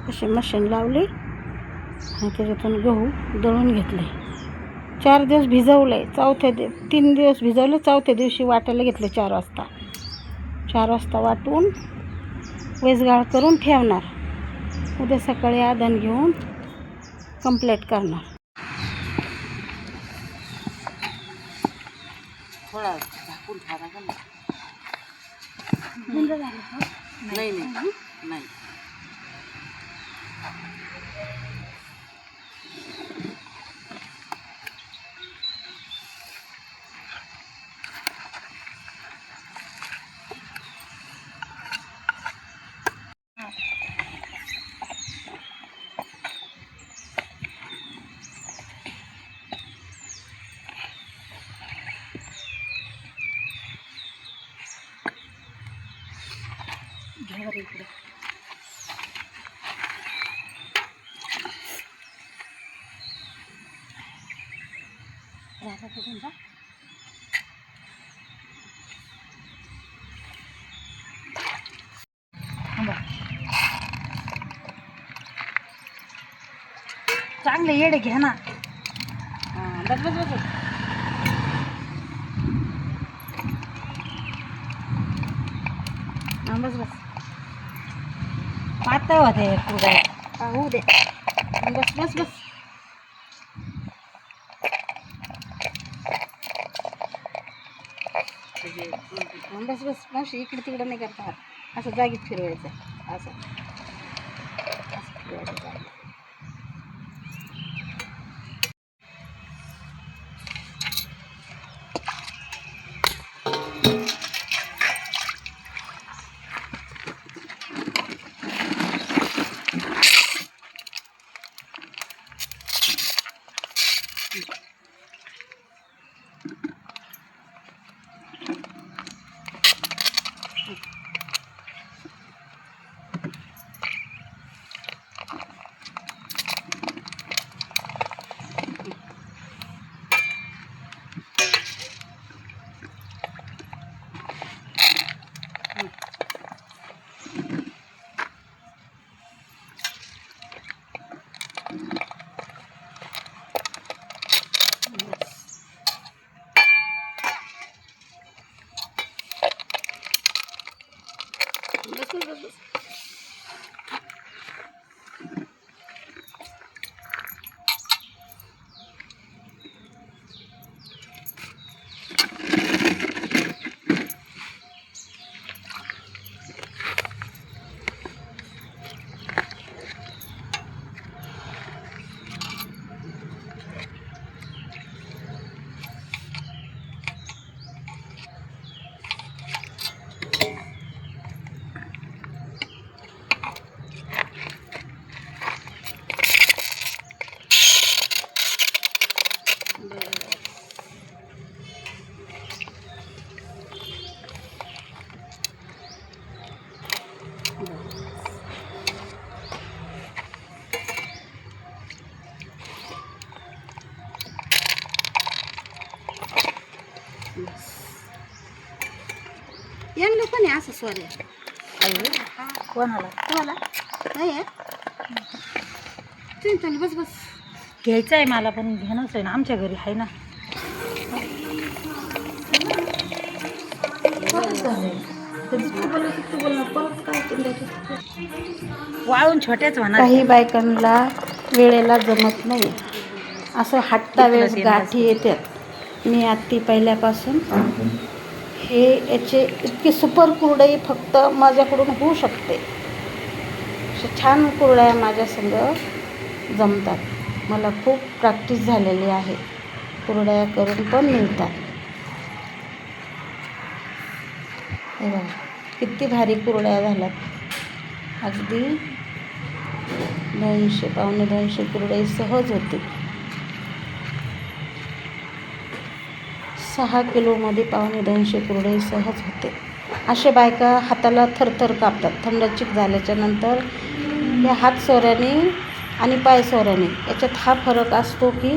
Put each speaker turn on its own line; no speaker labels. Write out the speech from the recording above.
अशी मशीन लावली आणि त्याच्यातून गहू दळून घेतले. 4 दिवस भिजवले. 3 दिवस भिजवले. 4थ्या दिवशी वाटायला घेतले 4 वाजता. 4 वाजता वाटून वेचगाळ करून ठेवणार. उद्या सकाळी आधण घेऊन कंप्लीट करणार.
थोडा झाकून ठेवा का नाही? नाही नाही नाही.
घ्या इकडे. कुठून जा. चांगले येडे घ्या ना. बस बस बस. बस बस. पातळ होते कुरड्या. होऊ दे. बस बस बस. बस बस. मावशी इकडे तिकडे नाही करता. असं जागीत फिरवायचं. असं फिरवायचं. यांना पण आहे असं स्वारी.
कोणाला?
तुम्हाला नाही आहे. तुम्ही बस बस.
घ्यायचं आहे मला पण घेणंच आहे ना. आमच्या घरी आहे ना. वाळून छोट्याच होणार.
काही बायकांना वेळेला जमत नाही. असं हट्टा वेळेस गाठी येतात. मी आत्ती पहिल्यापासून हे याचे इतकी सुपर कुरडई फक्त माझ्याकडून होऊ शकते. अशा छान कुरड्या माझ्या संग जमतात. मला खूप प्रॅक्टिस झालेली आहे. कुरड्या करून पण मिळतात. हे बघा किती भारी कुरड्या झाल्यात. अगदी 200 पावणे 200 कुरडई सहज होते. 6 किलोमध्ये पावणे 200 कुरडई सहज होते. असे बायका हाताला थरथर कापतात. थंड चिक झाल्याच्या नंतर या हात सोऱ्याने आणि पाय सोऱ्याने याच्यात हा फरक असतो की